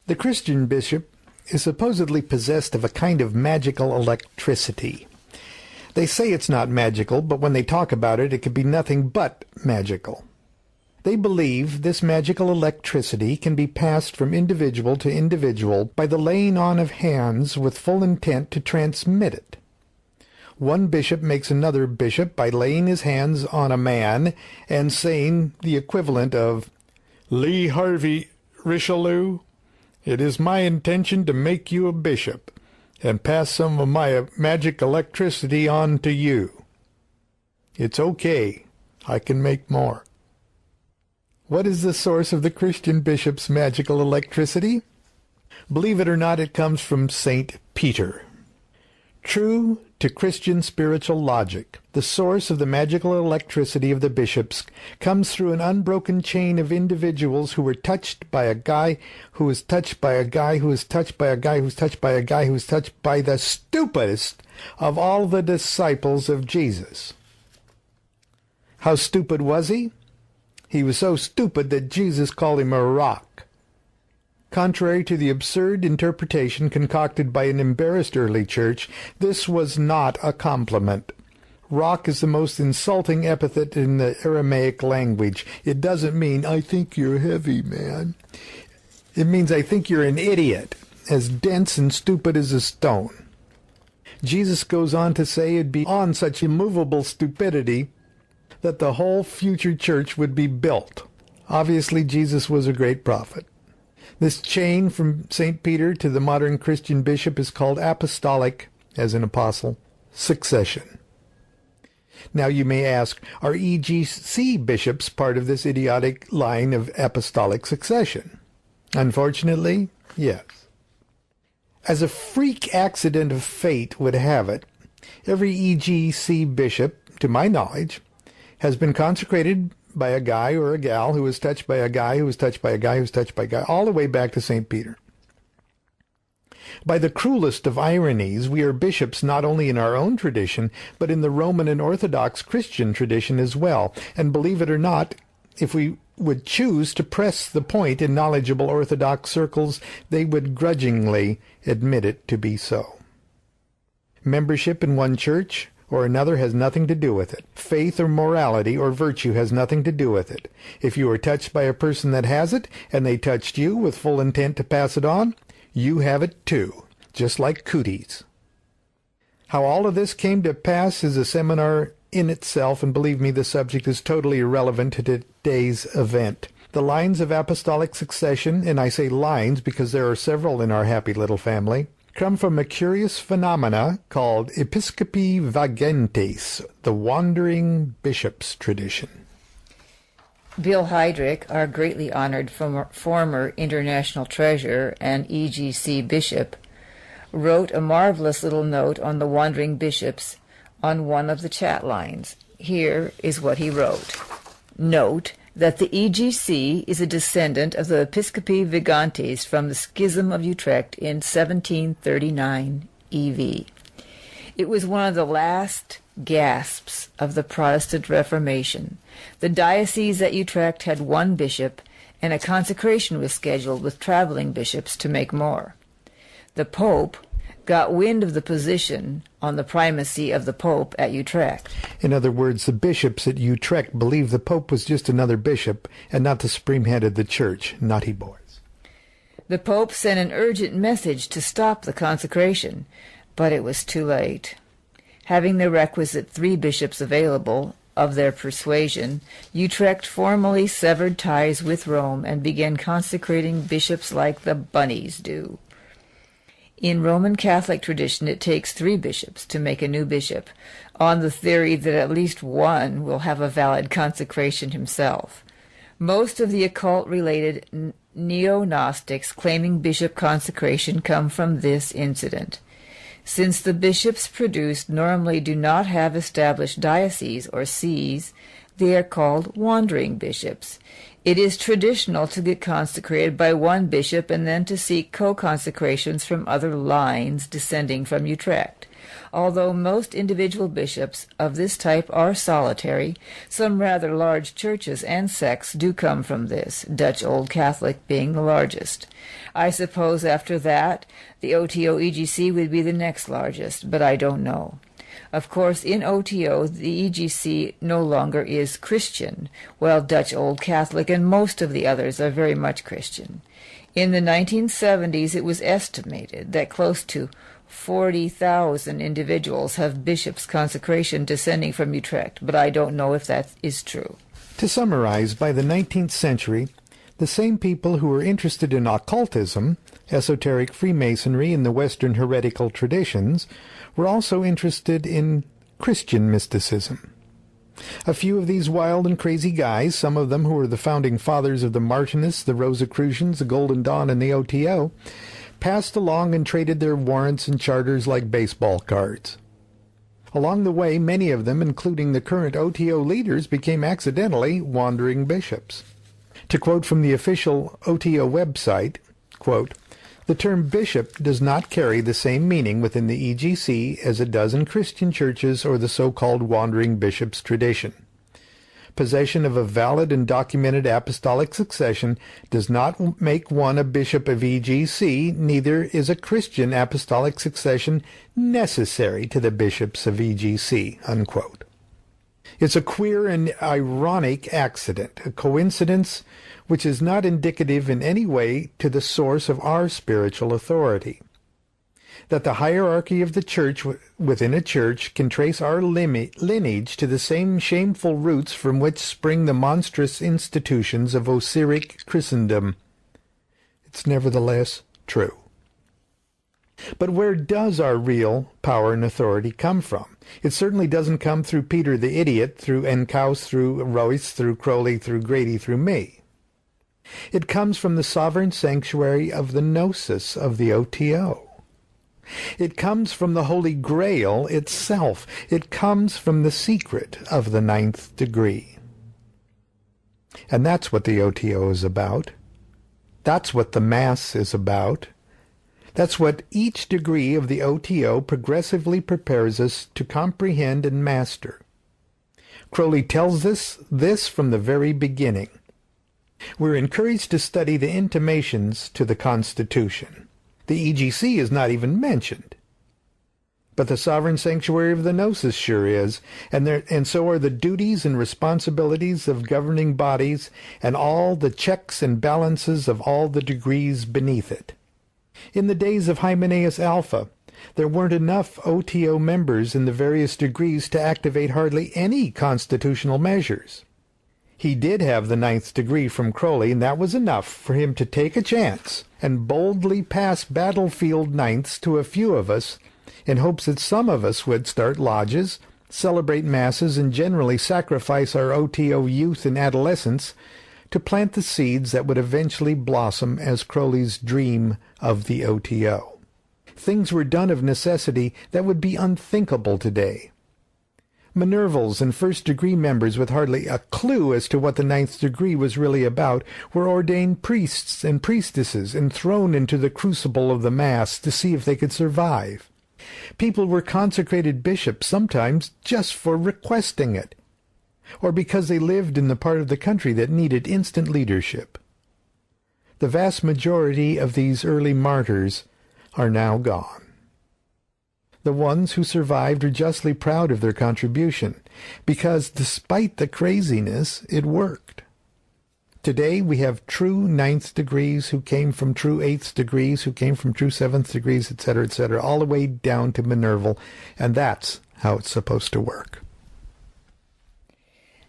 The Christian bishop is supposedly possessed of a kind of magical electricity. They say it's not magical, but when they talk about it, it could be nothing but magical. They believe this magical electricity can be passed from individual to individual by the laying on of hands with full intent to transmit it. One bishop makes another bishop by laying his hands on a man and saying the equivalent of, "Lee Harvey Richelieu, it is my intention to make you a bishop and pass some of my magic electricity on to you. It's okay, I can make more." What is the source of the Christian bishop's magical electricity? Believe it or not, it comes from St. Peter. True to Christian spiritual logic, the source of the magical electricity of the bishops comes through an unbroken chain of individuals who were touched by a guy who was touched by a guy who was touched by a guy who was touched by a guy who was touched by the stupidest of all the disciples of Jesus. How stupid was he? He was so stupid that Jesus called him a rock. Contrary to the absurd interpretation concocted by an embarrassed early church, this was not a compliment. Rock is the most insulting epithet in the Aramaic language. It doesn't mean, "I think you're heavy, man." It means, "I think you're an idiot, as dense and stupid as a stone." Jesus goes on to say it'd be on such immovable stupidity that the whole future church would be built. Obviously, Jesus was a great prophet. This chain from St. Peter to the modern Christian bishop is called apostolic, as an apostle, succession. Now you may ask, are EGC bishops part of this idiotic line of apostolic succession? Unfortunately, yes. As a freak accident of fate would have it, every EGC bishop, to my knowledge, has been consecrated by a guy or a gal who was touched by a guy who was touched by a guy who was touched by a guy, all the way back to St. Peter. By the cruelest of ironies, we are bishops not only in our own tradition, but in the Roman and Orthodox Christian tradition as well. And believe it or not, if we would choose to press the point in knowledgeable Orthodox circles, they would grudgingly admit it to be so. Membership in one church or another has nothing to do with it. Faith or morality or virtue has nothing to do with it. If you are touched by a person that has it, and they touched you with full intent to pass it on, you have it too, just like cooties. How all of this came to pass is a seminar in itself, and believe me, the subject is totally irrelevant to today's event. The lines of apostolic succession, and I say lines because there are several in our happy little family, come from a curious phenomena called Episcopi Vagentes, the wandering bishops tradition. Bill Heydrich, our greatly honored former international treasurer and EGC bishop, wrote a marvelous little note on the wandering bishops on one of the chat lines. Here is what he wrote. Note that the EGC is a descendant of the Episcopi Vagentes from the Schism of Utrecht in 1739 EV. It was one of the last gasps of the Protestant Reformation. The diocese at Utrecht had one bishop, and a consecration was scheduled with traveling bishops to make more. The Pope got wind of the position on the primacy of the Pope at Utrecht. In other words, the bishops at Utrecht believed the Pope was just another bishop and not the supreme head of the church. Naughty boys. The Pope sent an urgent message to stop the consecration, but it was too late. Having the requisite 3 bishops available of their persuasion, Utrecht formally severed ties with Rome and began consecrating bishops like the bunnies do. In Roman Catholic tradition, it takes 3 bishops to make a new bishop, on the theory that at least one will have a valid consecration himself. Most of the occult-related neo-Gnostics claiming bishop consecration come from this incident. Since the bishops produced normally do not have established dioceses or sees, they are called wandering bishops. It is traditional to get consecrated by one bishop and then to seek co-consecrations from other lines descending from Utrecht. Although most individual bishops of this type are solitary, some rather large churches and sects do come from this, Dutch Old Catholic being the largest. I suppose after that, the O.T.O. EGC would be the next largest, but I don't know. Of course, in O.T.O., the EGC no longer is Christian, while Dutch Old Catholic and most of the others are very much Christian. In the 1970s, it was estimated that close to 40,000 individuals have bishops' consecration descending from Utrecht, but I don't know if that is true. To summarize, by the 19th century, the same people who were interested in occultism, esoteric Freemasonry, and the Western heretical traditions were also interested in Christian mysticism. A few of these wild and crazy guys, some of them who were the founding fathers of the Martionists, the Rosicrucians, the Golden Dawn, and the O.T.O., passed along and traded their warrants and charters like baseball cards. Along the way, many of them, including the current O.T.O. leaders, became accidentally wandering bishops. To quote from the official O.T.O. website, quote, "The term bishop does not carry the same meaning within the EGC as it does in Christian churches or the so-called wandering bishops tradition. Possession of a valid and documented apostolic succession does not make one a bishop of EGC, neither is a Christian apostolic succession necessary to the bishops of EGC," unquote. It's a queer and ironic accident, a coincidence which is not indicative in any way to the source of our spiritual authority. That the hierarchy of the church within a church can trace our lineage to the same shameful roots from which spring the monstrous institutions of Osiric Christendom. It's nevertheless true. But where does our real power and authority come from? It certainly doesn't come through Peter the Idiot, through Enkaus, through Royce, through Crowley, through Grady, through me. It comes from the sovereign sanctuary of the Gnosis of the O.T.O. It comes from the Holy Grail itself. It comes from the secret of the 9th degree. And that's what the O.T.O. is about. That's what the Mass is about. That's what each degree of the O.T.O. progressively prepares us to comprehend and master. Crowley tells us this from the very beginning. We're encouraged to study the intimations to the Constitution. The EGC is not even mentioned. But the sovereign sanctuary of the Gnosis sure is, and so are the duties and responsibilities of governing bodies and all the checks and balances of all the degrees beneath it. In the days of Hymenaeus Alpha, there weren't enough O.T.O. members in the various degrees to activate hardly any constitutional measures. He did have the 9th degree from Crowley, and that was enough for him to take a chance and boldly pass battlefield 9ths to a few of us in hopes that some of us would start lodges, celebrate masses, and generally sacrifice our O.T.O. youth and adolescence to plant the seeds that would eventually blossom as Crowley's dream of the O.T.O. Things were done of necessity that would be unthinkable today. Minervals and first-degree members with hardly a clue as to what the 9th degree was really about were ordained priests and priestesses and thrown into the crucible of the Mass to see if they could survive. People were consecrated bishops sometimes just for requesting it, or because they lived in the part of the country that needed instant leadership. The vast majority of these early martyrs are now gone. The ones who survived are justly proud of their contribution, because despite the craziness, it worked. Today we have true 9th degrees who came from true 8th degrees, who came from true 7th degrees, etc., all the way down to Minerval, and that's how it's supposed to work.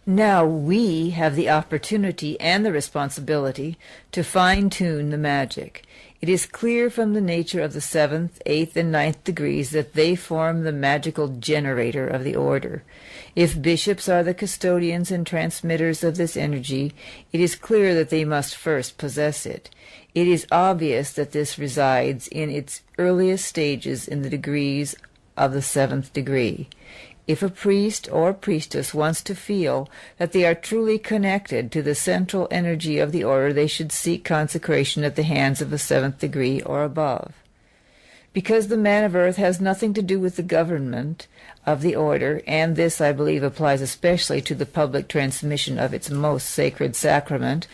Now we have the opportunity and the responsibility to fine-tune the magic. It is clear from the nature of the 7th, 8th, and 9th degrees that they form the magical generator of the order. If bishops are the custodians and transmitters of this energy, it is clear that they must first possess it. It is obvious that this resides in its earliest stages in the degrees of the 7th degree. If a priest or priestess wants to feel that they are truly connected to the central energy of the order, they should seek consecration at the hands of a 7th degree or above. Because the man of earth has nothing to do with the government of the order, and this, I believe, applies especially to the public transmission of its most sacred sacrament,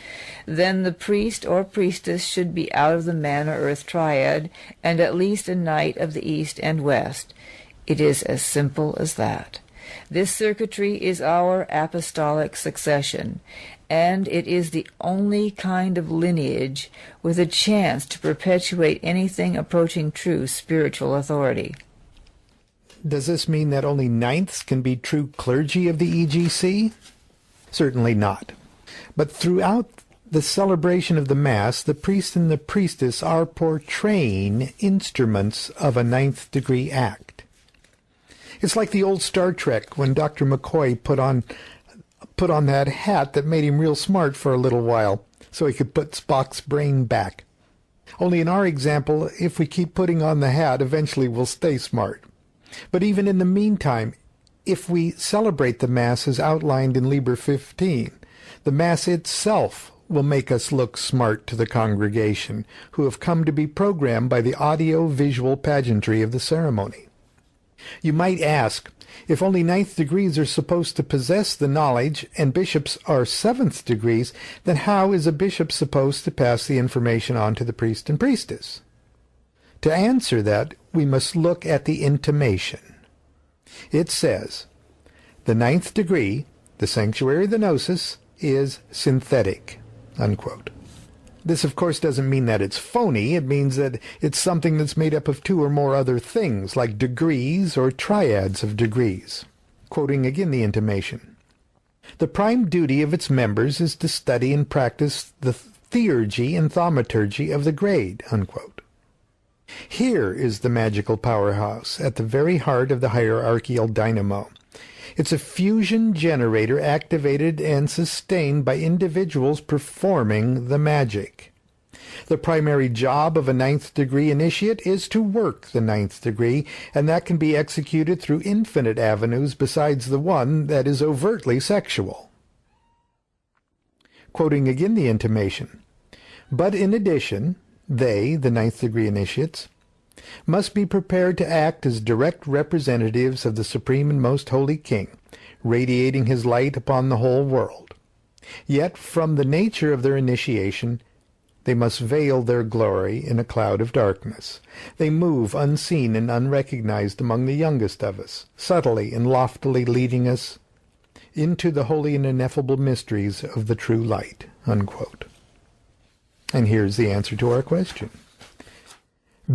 then the priest or priestess should be out of the man or earth triad, and at least a knight of the east and west. It is as simple as that. This circuitry is our apostolic succession, and it is the only kind of lineage with a chance to perpetuate anything approaching true spiritual authority. Does this mean that only ninths can be true clergy of the EGC? Certainly not. But throughout the celebration of the Mass, the priest and the priestess are portraying instruments of a 9th degree act. It's like the old Star Trek when Dr. McCoy put on that hat that made him real smart for a little while, so he could put Spock's brain back. Only in our example, if we keep putting on the hat, eventually we'll stay smart. But even in the meantime, if we celebrate the Mass as outlined in Liber 15, the Mass itself will make us look smart to the congregation, who have come to be programmed by the audio-visual pageantry of the ceremony. You might ask, if only 9th degrees are supposed to possess the knowledge and bishops are 7th degrees, then how is a bishop supposed to pass the information on to the priest and priestess? To answer that, we must look at the intimation. It says, the 9th degree, the sanctuary of the gnosis, is synthetic, unquote. This, of course, doesn't mean that it's phony. It means that it's something that's made up of 2 or more other things, like degrees or triads of degrees. Quoting again the intimation. The prime duty of its members is to study and practice the theurgy and thaumaturgy of the grade, unquote. Here is the magical powerhouse at the very heart of the hierarchical dynamo. It's a fusion generator activated and sustained by individuals performing the magic. The primary job of a 9th degree initiate is to work the 9th degree, and that can be executed through infinite avenues besides the one that is overtly sexual. Quoting again the intimation, but in addition, they, the 9th degree initiates, must be prepared to act as direct representatives of the Supreme and Most Holy King, radiating his light upon the whole world. Yet, from the nature of their initiation, they must veil their glory in a cloud of darkness. They move unseen and unrecognized among the youngest of us, subtly and loftily leading us into the holy and ineffable mysteries of the true light, unquote. And here's the answer to our question.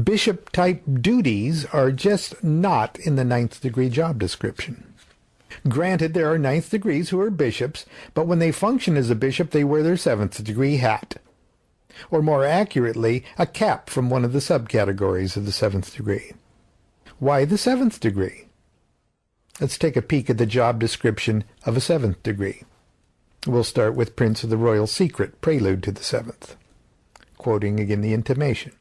Bishop-type duties are just not in the 9th degree job description. Granted, there are 9th degrees who are bishops, but when they function as a bishop, they wear their 7th degree hat. Or more accurately, a cap from one of the subcategories of the 7th degree. Why the 7th degree? Let's take a peek at the job description of a 7th degree. We'll start with Prince of the Royal Secret, prelude to the 7th. Quoting again the intimation.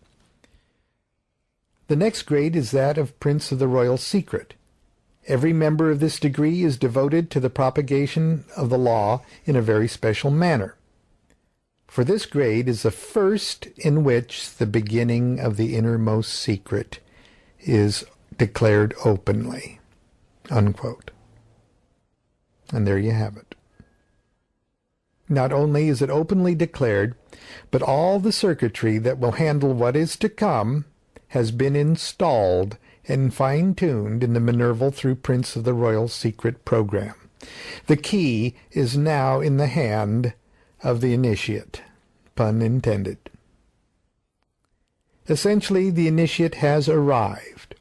The next grade is that of Prince of the Royal Secret. Every member of this degree is devoted to the propagation of the law in a very special manner. For this grade is the first in which the beginning of the innermost secret is declared openly, unquote. And there you have it. Not only is it openly declared, but all the circuitry that will handle what is to come has been installed and fine-tuned in the Minerval through Prince of the Royal Secret program. The key is now in the hand of the initiate, pun intended. Essentially, the initiate has arrived.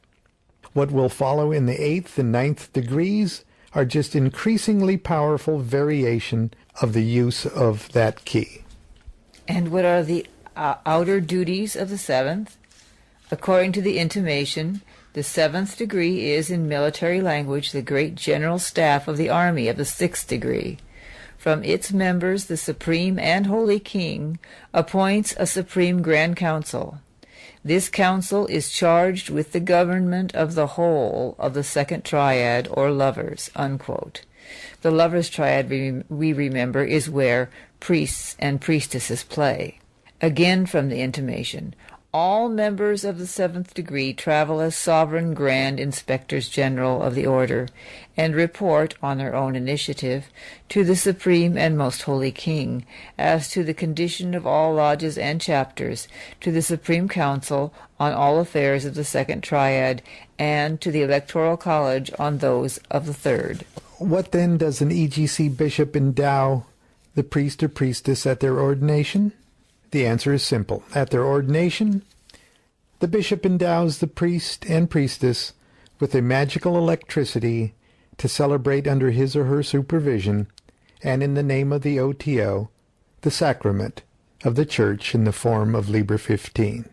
What will follow in the 8th and 9th degrees are just increasingly powerful variation of the use of that key. And what are the outer duties of the 7th? According to the intimation, the 7th degree is, in military language, the great general staff of the army of the 6th degree. From its members, the Supreme and Holy King appoints a Supreme Grand Council. This council is charged with the government of the whole of the second triad, or lovers, unquote. The lovers' triad, we remember, is where priests and priestesses play. Again from the intimation, all members of the seventh degree travel as sovereign grand inspectors general of the order, and report, on their own initiative, to the Supreme and Most Holy King, as to the condition of all lodges and chapters, to the Supreme Council on all affairs of the second triad, and to the Electoral College on those of the third. What then does an EGC bishop endow the priest or priestess at their ordination? The answer is simple. At their ordination, the bishop endows the priest and priestess with a magical electricity to celebrate under his or her supervision, and in the name of the O.T.O, the sacrament of the Church in the form of Liber 15.